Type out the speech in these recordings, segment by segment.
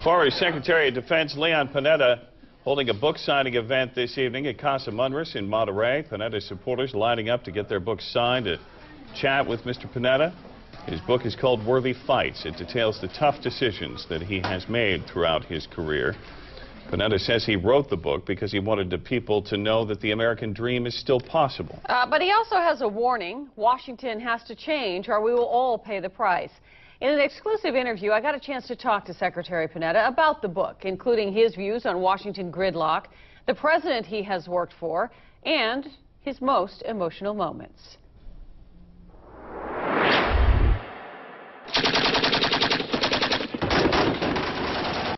Former Secretary of Defense Leon Panetta holding a book signing event this evening at Casa Munris in Monterey. Panetta supporters lining up to get their books signed to chat with Mr. Panetta. His book is called Worthy Fights. It details the tough decisions that he has made throughout his career. Panetta says he wrote the book because he wanted the people to know that the American dream is still possible. But he also has a warning. Washington has to change or we will all pay the price. In an exclusive interview, I got a chance to talk to Secretary Panetta about the book, including his views on Washington gridlock, the president he has worked for, and his most emotional moments.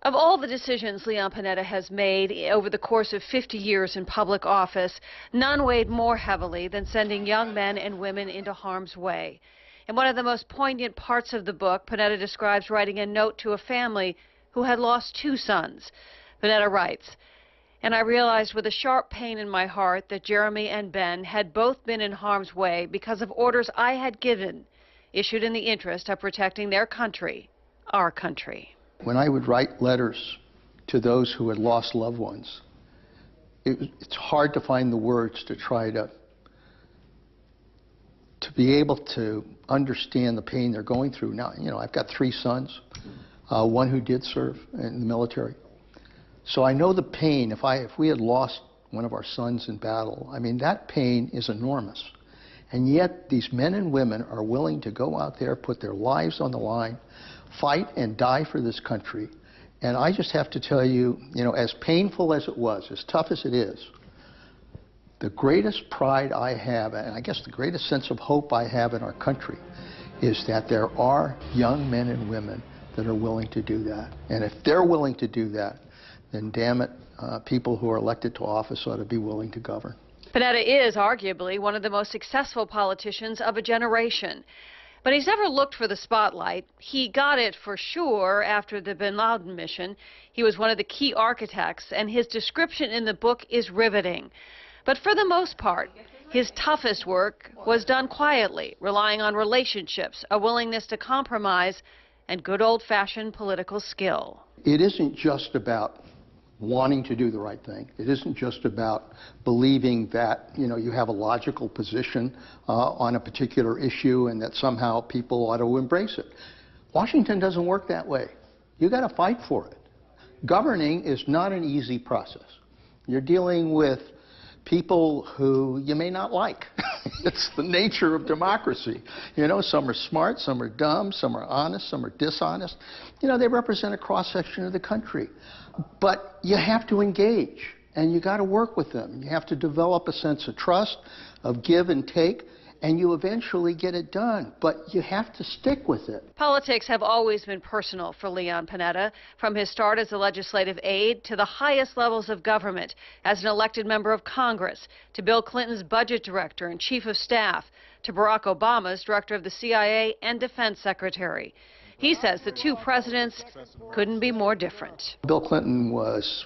Of all the decisions Leon Panetta has made over the course of 50 years in public office, none weighed more heavily than sending young men and women into harm's way. In one of the most poignant parts of the book, Panetta describes writing a note to a family who had lost 2 sons. Panetta writes, "And I realized with a sharp pain in my heart that Jeremy and Ben had both been in harm's way because of orders I had given, issued in the interest of protecting their country, our country." When I would write letters to those who had lost loved ones, it's hard to find the words to try to be able to understand the pain they're going through. Now, you know, I've got 3 sons, one who did serve in the military. So I know the pain. If we had lost one of our sons in battle, I mean, that pain is enormous. And yet these men and women are willing to go out there, put their lives on the line, fight and die for this country. And I just have to tell you, you know, as painful as it was, as tough as it is, the greatest pride I have, and I guess the greatest sense of hope I have in our country, is that there are young men and women that are willing to do that. And if they're willing to do that, then damn it, people who are elected to office ought to be willing to govern. Panetta is arguably one of the most successful politicians of a generation. But he's never looked for the spotlight. He got it for sure after the bin Laden mission. He was one of the key architects, and his description in the book is riveting. But for the most part, his toughest work was done quietly, relying on relationships, a willingness to compromise, and good old-fashioned political skill. It isn't just about wanting to do the right thing. It isn't just about believing that, you know, you have a logical position on a particular issue and that somehow people ought to embrace it. Washington doesn't work that way. You got to fight for it. Governing is not an easy process. You're dealing with people who you may not like. It's the nature of democracy. You know, some are smart, some are dumb, some are honest, some are dishonest. You know, they represent a cross-section of the country. But you have to engage, and you got to work with them. You have to develop a sense of trust, of give and take, and you eventually get it done. But you have to stick with it. Politics have always been personal for Leon Panetta, from his start as a legislative aide to the highest levels of government as an elected member of Congress, to Bill Clinton's budget director and chief of staff, to Barack Obama's director of the CIA and defense secretary. He says the 2 presidents couldn't be more different. Bill Clinton was,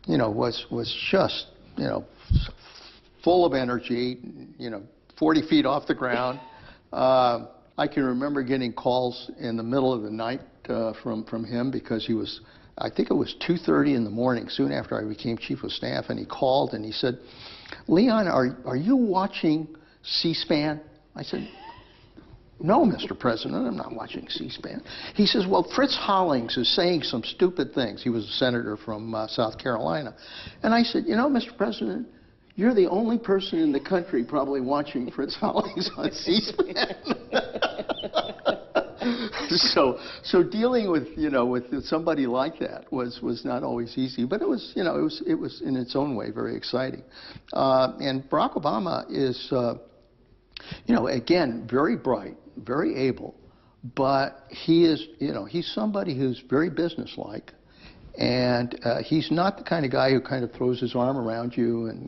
you know, was just, you know, full of energy, you know, 40 feet off the ground. I can remember getting calls in the middle of the night from him because he was, I think it was 2:30 in the morning, soon after I became chief of staff, and he called and he said, "Leon, are you watching C-SPAN?" I said, "No, Mr. President, I'm not watching C-SPAN." He says, "Well, Fritz Hollings is saying some stupid things." He was a senator from South Carolina. And I said, "You know, Mr. President, you're the only person in the country probably watching Fritz Hollings on C-SPAN." So dealing with, you know, with somebody like that was not always easy, but it was, you know, it was in its own way very exciting. And Barack Obama is, you know, again, very bright, very able, but he is, you know, he's somebody who's very businesslike, And he's not the kind of guy who kind of throws his arm around you and,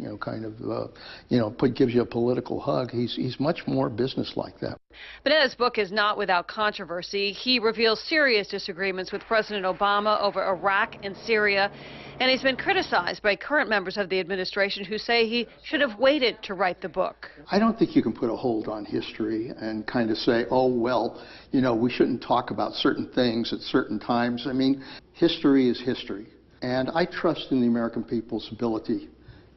gives you a political hug. He's much more business-like that. Panetta's book is not without controversy. He reveals serious disagreements with President Obama over Iraq and Syria, and he's been criticized by current members of the administration who say he should have waited to write the book. I don't think you can put a hold on history and kind of say, oh, well, we shouldn't talk about certain things at certain times. I mean, history is history, and I trust in the American people's ability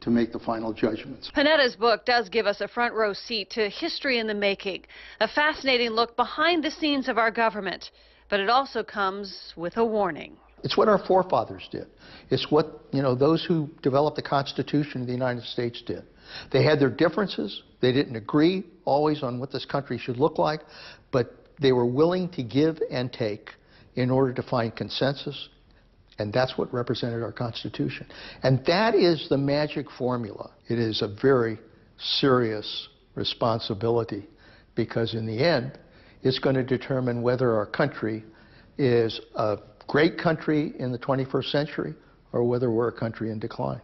to make the final judgments. Panetta's book does give us a front row seat to history in the making, a fascinating look behind the scenes of our government, but it also comes with a warning. It's what our forefathers did. It's what, those who developed the Constitution of the United States did. They had their differences. They didn't agree always on what this country should look like, but they were willing to give and take in order to find consensus. And that's what represented our Constitution. And that is the magic formula. It is a very serious responsibility because in the end, it's going to determine whether our country is a great country in the 21st century or whether we're a country in decline.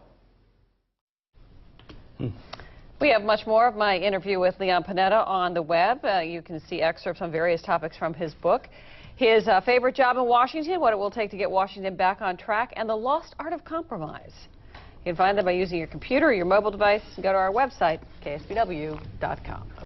We have much more of my interview with Leon Panetta on the web. You can see excerpts on various topics from his book. His favorite job in Washington, what it will take to get Washington back on track, and the lost art of compromise. You can find them by using your computer or your mobile device. Go to our website, ksbw.com.